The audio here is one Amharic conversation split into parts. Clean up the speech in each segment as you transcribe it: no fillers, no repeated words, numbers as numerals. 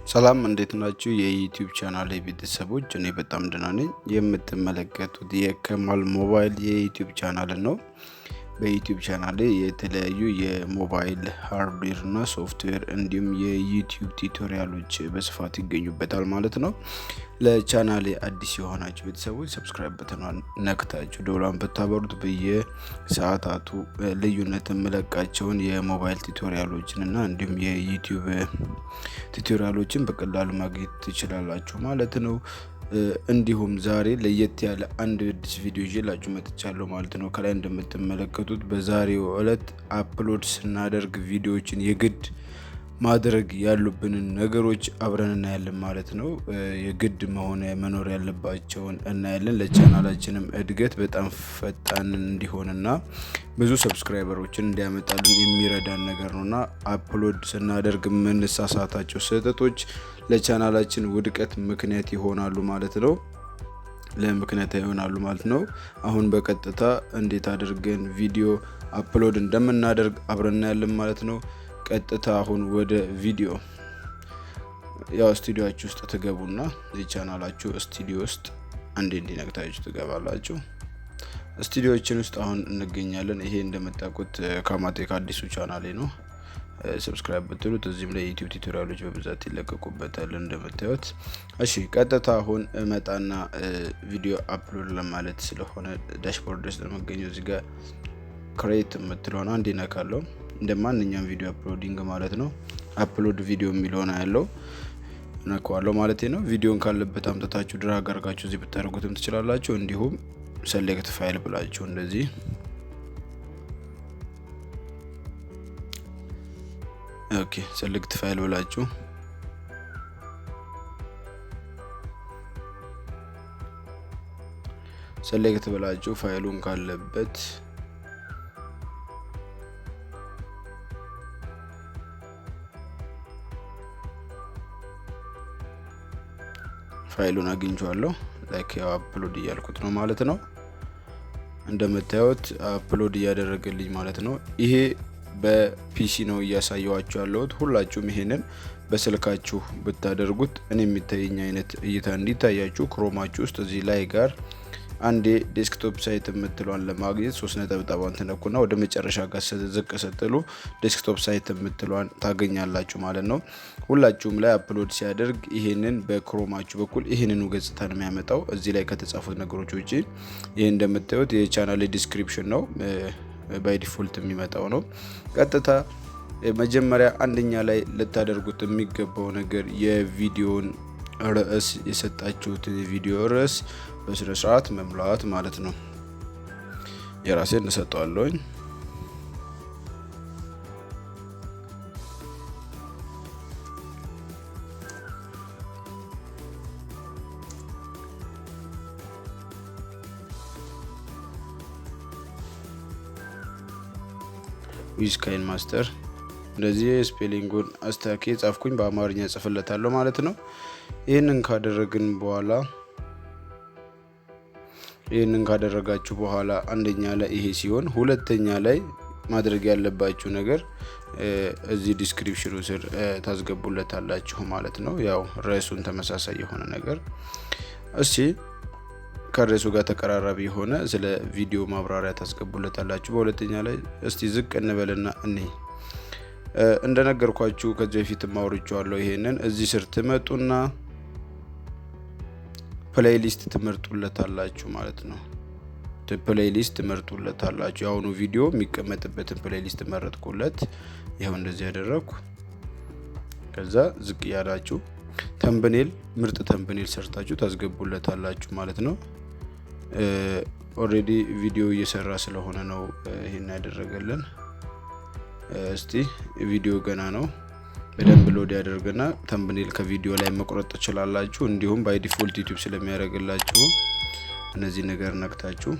ሰላም እንዴት ናችሁ? የዩቲዩብ ቻናል ቤተሰቦች፣ እኔ በጣም ደህና ነኝ። የምትመለከቱት የከማል ሞባይል የዩቲዩብ ቻናል ነው። በዩቲዩብ ቻናል የተለያዩ የሞባይል ሃርድዌር እና ሶፍትዌር እንዲሁም የዩቲዩብ ቱቶሪያሎች በስፋት ይገኙበታል ማለት ነው። ለቻናሌ አዲስ የሆናችሁ ቤተሰቦች ሰብስክራይብ በተኗን ነክታችሁ ደውላን በታበሩት በየሰዓታቱ ልዩነት መለቃቸውን የሞባይል ቱቶሪያሎችን እና እንዲሁም የዩቲዩብ ቱቶሪያሎችን በቀላሉ ማግኘት ትችላላችሁ ማለት ነው። እንዲሁም ዛሬ ለየት ያለ አንድ አዲስ ቪዲዮ ይዤላችሁ መጥቻለሁ ማለት ነው። ከላይ እንደምትመለከቱት በዛሬው ዕለት አፕሎድ ስናደርግ ቪዲዮዎችን የግድ ማድረግ ያሉብን ነገሮች አብረን እናያለን ማለት ነው። የግድ መኖር ያለባቸውን እናያለን። ለቻናላችንም እድገት በጣም ፈጣን እንዲሆንና ብዙ ሰብስክራይበሮችን እንዲያመጣልን የሚረዳን ነገር ነውና አፕሎድ ስናደርግ የምንሳሳታቸው ስህተቶች ለቻናላችን ውድቀት ምክንያት ይሆናሉ ማለት ነው። አሁን በቀጥታ እንዴት አድርገን ቪዲዮ አፕሎድ እንደምናደርግ አብረን እናያለን ማለት ነው። ቀጥታ አሁን ወደ ቪዲዮ ስቱዲዮአችሁ ውስጥ ትገቡና የቻናላችሁ ስቱዲዮ ውስጥ እንዲነግታችሁ ትገባላችሁ። ስቱዲዮችን ውስጥ አሁን እንገኛለን። ይሄ እንደምታውቁት ከማቴክ አዲሱ ቻናሌ ነው። ሰብስክራይብ ብትሉት እዚህም ላይ ዩቲዩብ ቱቶሪያሎች በብዛት ይለቀቁበታል እንደምታዩት። እሺ ቀጥታ አሁን መጣና ቪዲዮ አፕሎድ ለማለት ስለሆነ ዳሽቦርድ ውስጥ ለመገኘው እዚህ ጋር ክሬት የምትለውን አንዴ ነካለው። እንደማንኛውም ቪዲዮ አፕሎዲንግ ማለት ነው። አፕሎድ ቪዲዮ የሚለውን ያለው ነካዋለው ማለት ነው። ቪዲዮን ካለበት አምጥታችሁ ድራግ አድርጋችሁ እዚህ ብታደርጉትም ትችላላችሁ። እንዲሁም ሴሌክት ፋይል ብላችሁ እንደዚህ ሴሌክት ፋይል ብላችሁ ሴሌክት ብላችሁ ፋይሉን ካለበት ፋይሉን አግኝቻለሁ። ላይክ ያው አፕሎድ እያልኩት ነው ማለት ነው። እንደምታዩት አፕሎድ እያደረገልኝ ማለት ነው። ይሄ በፒሲ ነው እያሳየዋችሁ ያለሁት። ሁላችሁም ይሄንን በስልካችሁ ብታደርጉት እኔ የሚታየኝ አይነት እይታ እንዲታያችሁ ክሮማችሁ ውስጥ እዚህ ላይ ጋር አንዴ ዴስክቶፕ ሳይት የምትሏን ለማግኘት 3 ነጥብጣባን ተነኩና ወደ መጨረሻ ጋር ዝቅ ስትሉ ዴስክቶፕ ሳይት የምትሏን ታገኛላችሁ ማለት ነው። ሁላችሁም ላይ አፕሎድ ሲያደርግ ይሄንን በክሮማችሁ በኩል ይሄንኑ ገጽታ ነው የሚያመጣው። እዚህ ላይ ከተጻፉት ነገሮች ውጪ ይሄ እንደምታዩት የቻናል ዲስክሪፕሽን ነው ባይ ዲፎልት የሚመጣው ነው። ቀጥታ መጀመሪያ አንደኛ ላይ ልታደርጉት የሚገባው ነገር የቪዲዮን ርዕስ የሰጣችሁትን ቪዲዮ ርዕስ በስነ ስርዓት መምላት ማለት ነው። የራሴን እንሰጣለሁኝ። ዊዝ ካይን ማስተር እንደዚህ ስፔሊንጉን አስተካክዬ ጻፍኩኝ። በአማርኛ ጽፍለታለሁ ማለት ነው። ይሄንን ካደረጋችሁ በኋላ አንደኛ ላይ ይሄ ሲሆን ሁለተኛ ላይ ማድረግ ያለባችሁ ነገር እዚህ ዲስክሪፕሽኑ ስር ታስገቡለታላችሁ ማለት ነው። ያው ርዕሱን ተመሳሳይ የሆነ ነገር ከርዕሱ ጋር ተቀራራቢ የሆነ ስለ ቪዲዮ ማብራሪያ ታስገቡለታላችሁ። በሁለተኛ ላይ ዝቅ እንበልና እንደነገርኳችሁ ከዚህ በፊት ማውርቻለሁ። ይሄንን እዚህ ስር ትመጡና ፕሌይሊስት ትመርጡለታላችሁ ማለት ነው። ፕሌይሊስት ትመርጡለታላችሁ። ያውኑ ቪዲዮ የሚቀመጥበትን ፕሌይሊስት መረጥኩለት። ይሄው እንደዚህ ያደረኩ። ከዛ ዝቅ ያላችሁ ተምብኔል ምርጥ ተምብኔል ሰርታችሁ ታስገቡለታላችሁ ማለት ነው። ኦሬዲ ቪዲዮ እየሰራ ስለሆነ ነው ይሄን ያደረገልን። ቪዲዮ ገና ነው። በደንብ ሎድ ያደርግና ተምብኔል ከቪዲዮ ላይ መቁረጥ ትችላላችሁ። እንዲሁም ባይ ዲፎልት ዩቲዩብ ስለሚያደርግላችሁ እነዚህ ነገር ነክታችሁ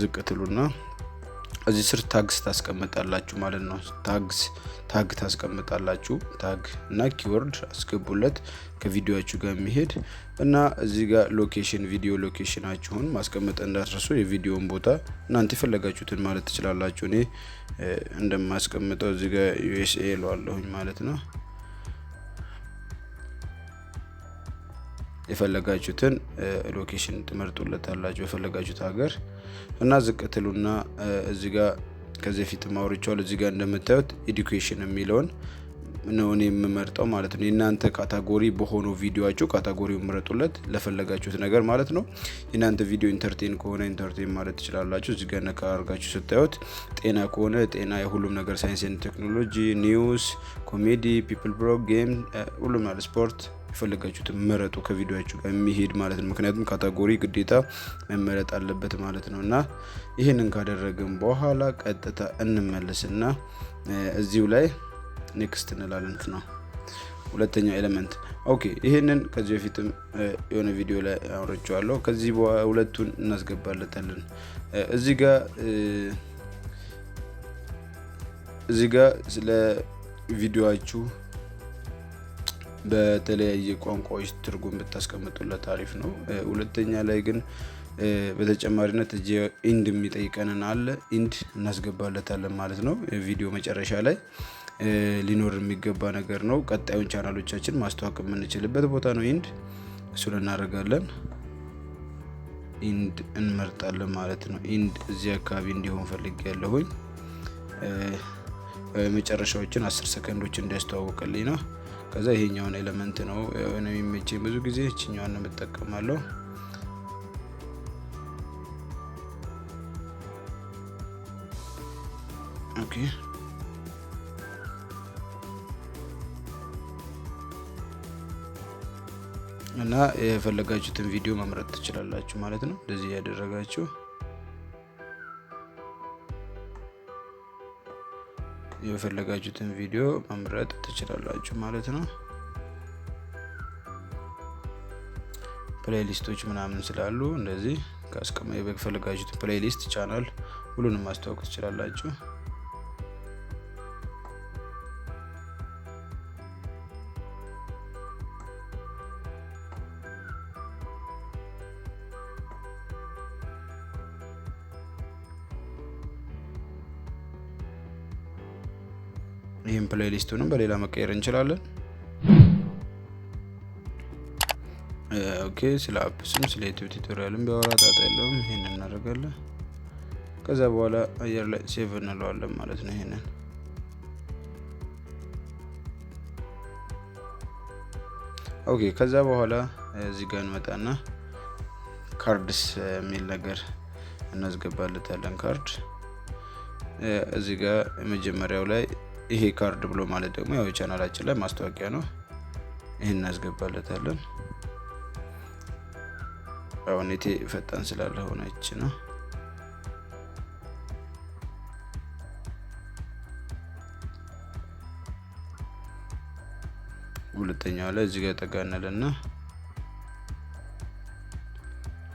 ዝቅ ትሉና እዚህ ስር ታግስ ታስቀምጣላችሁ ማለት ነው። ታግ ታስቀምጣላችሁ። ታግ እና ኪወርድ አስገቡለት ከቪዲዮአችሁ ጋር የሚሄድ እና እዚህ ጋር ሎኬሽን ቪዲዮ ሎኬሽናችሁን ማስቀመጥ እንዳትረሱ። የቪዲዮን ቦታ እናንተ ፈለጋችሁትን ማለት ትችላላችሁ። እኔ እንደማስቀምጠው እዚህ ጋር USA ለዋለሁኝ ማለት ነው። የፈለጋችሁትን ሎኬሽን ትመርጡለታላችሁ የፈለጋችሁት ሀገር እና ዝቅትሉና እዚህ ጋር ከዚህ ፊት ማውርቻለሁ እዚህ ጋር እንደምታዩት ኤዱኬሽን የሚለውን ነው እኔ የምመርጠው ማለት ነው። እናንተ ካታጎሪ በሆነው ቪዲዮአችሁ ካታጎሪውን ምረጡለት ለፈለጋችሁት ነገር ማለት ነው። እናንተ ቪዲዮ ኢንተርቴን ከሆነ ኢንተርቴን ማለት ትችላላችሁ። እዚህ ጋር ነካ አድርጋችሁ ስታዩት ጤና ከሆነ ጤና የሁሉም ነገር ሳይንስ ኤንድ ቴክኖሎጂ፣ ኒውስ፣ ኮሜዲ፣ ፒፕል ብሎግ፣ ጌም ሁሉም ማለት ስፖርት የፈለጋችሁት ምረጡ ከቪዲዮአችሁ ጋር የሚሄድ ማለት ነው። ምክንያቱም ካታጎሪ ግዴታ መመረጥ አለበት ማለት ነውና ይሄንን ካደረግን በኋላ ቀጥታ እንመለስና እዚሁ ላይ ኔክስት እንላለን ነው ሁለተኛው ኤሌመንት። ኦኬ ይሄንን ከዚህ በፊትም የሆነ ቪዲዮ ላይ አውርቼዋለሁ። ከዚህ በኋላ ሁለቱን እናስገባለታለን። እዚህ ጋር ስለ ቪዲዮአችሁ በተለያየ ቋንቋዎች ትርጉም ብታስቀምጡለት አሪፍ ነው። ሁለተኛ ላይ ግን በተጨማሪነት እዚህ ኢንድ የሚጠይቀንን አለ ኢንድ እናስገባለታለን ማለት ነው። ቪዲዮ መጨረሻ ላይ ሊኖር የሚገባ ነገር ነው። ቀጣዩን ቻናሎቻችን ማስተዋወቅ የምንችልበት ቦታ ነው ኢንድ። እሱን እናደርጋለን ኢንድ እንመርጣለን ማለት ነው። ኢንድ እዚህ አካባቢ እንዲሆን ፈልጌያለሁኝ። መጨረሻዎችን 10 ሰከንዶች እንዲያስተዋውቅልኝ ነው። ከዛ ይሄኛውን ኤሌመንት ነው የሚመቸኝ ብዙ ጊዜ እቺኛውን ነው የምጠቀማለሁ። ኦኬ እና የፈለጋችሁትን ቪዲዮ መምረጥ ትችላላችሁ ማለት ነው። እንደዚህ ያደረጋችሁ የፈለጋችሁትን ቪዲዮ መምረጥ ትችላላችሁ ማለት ነው። ፕሌሊስቶች ምናምን ስላሉ እንደዚህ የፈለጋችሁት ፕሌሊስት ቻናል ሁሉንም ማስተዋወቅ ትችላላችሁ። ይሄን ፕሌሊስቱንም በሌላ መቀየር እንችላለን። ኦኬ ስለ አፕስም ስለ ዩቲዩብ ቱቶሪያልም ቢያወራ ጣጣ የለውም። ይሄንን እናደርጋለን። ከዛ በኋላ አየር ላይ ሴቭ እንለዋለን ማለት ነው። ይሄንን ኦኬ ከዛ በኋላ እዚህ ጋር እንመጣና ካርድስ የሚል ነገር እናስገባለታለን። ካርድ እዚህ ጋር መጀመሪያው ላይ ይሄ ካርድ ብሎ ማለት ደግሞ ያው ቻናላችን ላይ ማስተዋወቂያ ነው። ይሄን እናስገባለታለን። አሁን እቴ ፈጣን ስላለ ሆነች ነው። ሁለተኛው ላይ እዚህ ጋር ተጋነለና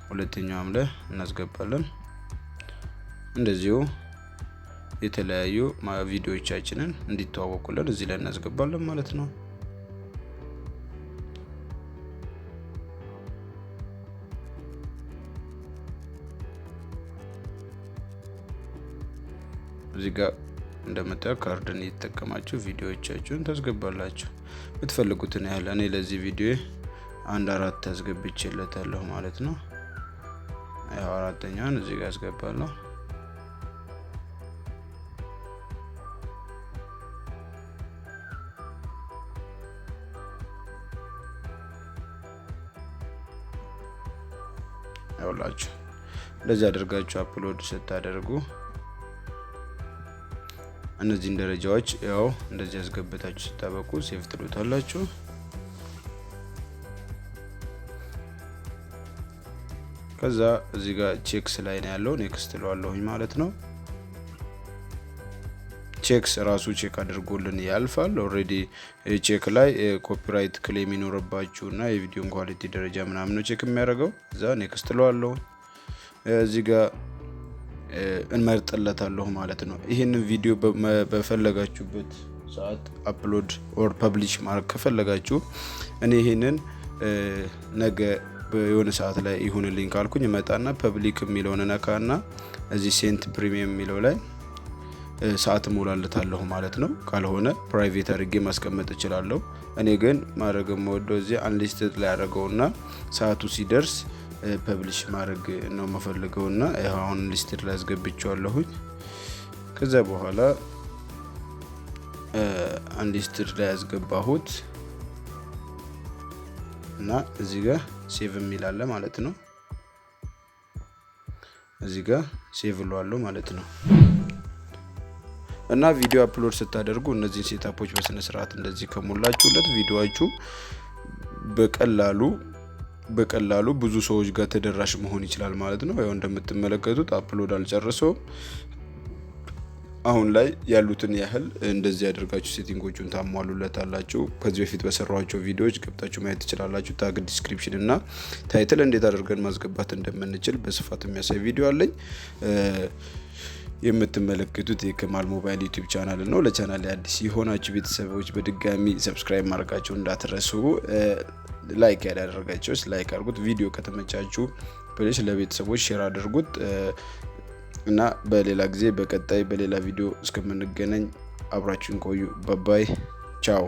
ሁለተኛውም ላይ እናስገባለን። እንደዚሁ የተለያዩ ቪዲዮዎቻችንን እንዲተዋወቁልን እዚህ ላይ እናስገባለን ማለት ነው። እዚህ ጋር እንደምታዩት ካርድን እየተጠቀማችሁ ቪዲዮዎቻችሁን ታስገባላችሁ የምትፈልጉትን ያህል። እኔ ለዚህ ቪዲዮ 4 ታስገብቼለታለሁ ማለት ነው። ያው አራተኛውን እዚህ ጋር አስገባለሁ። ያውላችሁ እንደዚህ አድርጋችሁ አፕሎድ ስታደርጉ እነዚህን ደረጃዎች ያው እንደዚህ አስገብታችሁ ስታበቁ ሴቭ ትሉታላችሁ። ከዛ እዚህ ጋር ቼክስ ላይ ነው ያለው ኔክስት ለዋለሁኝ ማለት ነው። ቼክስ ራሱ ቼክ አድርጎልን ያልፋል። ኦሬዲ ቼክ ላይ ኮፒራይት ክሌም ይኖርባችሁና የቪዲዮን ኳሊቲ ደረጃ ምናምን ነው ቼክ የሚያደርገው። እዛ ኔክስት ለዋለሁ እዚህ ጋር እንመርጥለታለሁ ማለት ነው። ይሄንን ቪዲዮ በፈለጋችሁበት ሰዓት አፕሎድ ኦር ፐብሊሽ ማድረግ ከፈለጋችሁ እኔ ይሄንን ነገ በየሆነ ሰዓት ላይ ይሁንልኝ ካልኩኝ መጣና ፐብሊክ የሚለውን ነካና እዚህ ሴንት ፕሪሚየም የሚለው ላይ ሰዓት ሞላለታለሁ ማለት ነው። ካልሆነ ፕራይቬት አድርጌ ማስቀመጥ እችላለሁ። እኔ ግን ማድረግ የምወደው እዚህ አንሊስትድ ላይ አደረገውና ሰዓቱ ሲደርስ ፐብሊሽ ማድረግ ነው መፈልገውና አሁን ሊስትድ ላይ አስገብቻለሁ። ከዛ በኋላ አንሊስትድ ላይ ያስገባሁት እና እዚህ ጋር ሴቭ የሚላለ ማለት ነው። እዚህ ጋር ሴቭሏለው ማለት ነው። እና ቪዲዮ አፕሎድ ስታደርጉ እነዚህ ሴታፖች በስነ ስርዓት እንደዚህ ከሞላችሁለት ቪዲዮአችሁ በቀላሉ ብዙ ሰዎች ጋር ተደራሽ መሆን ይችላል ማለት ነው። ያው እንደምትመለከቱት አፕሎድ አልጨረሰውም። አሁን ላይ ያሉትን ያህል እንደዚህ አድርጋችሁ ሴቲንጎቹን ታሟሉለታላችሁ። ከዚህ በፊት በሰራኋቸው ቪዲዮዎች ገብታችሁ ማየት ትችላላችሁ። ታግ ዲስክሪፕሽን እና ታይትል እንዴት አድርገን ማስገባት እንደምንችል በስፋት የሚያሳይ ቪዲዮ አለኝ። የምትመለከቱት የከማል ሞባይል ዩቲዩብ ቻናል ነው። ለቻናል አዲስ የሆናችሁ ቤተሰቦች በድጋሚ ሰብስክራይብ ማድረጋችሁን እንዳትረሱ። ላይክ ያላደረጋችሁስ ላይክ አድርጉት። ቪዲዮ ከተመቻችሁ ፕሊስ ለቤተሰቦች ሼር አድርጉት። እና በሌላ ጊዜ በቀጣይ በሌላ ቪዲዮ እስከምንገናኝ አብራችሁን ቆዩ። ባይ ቻው።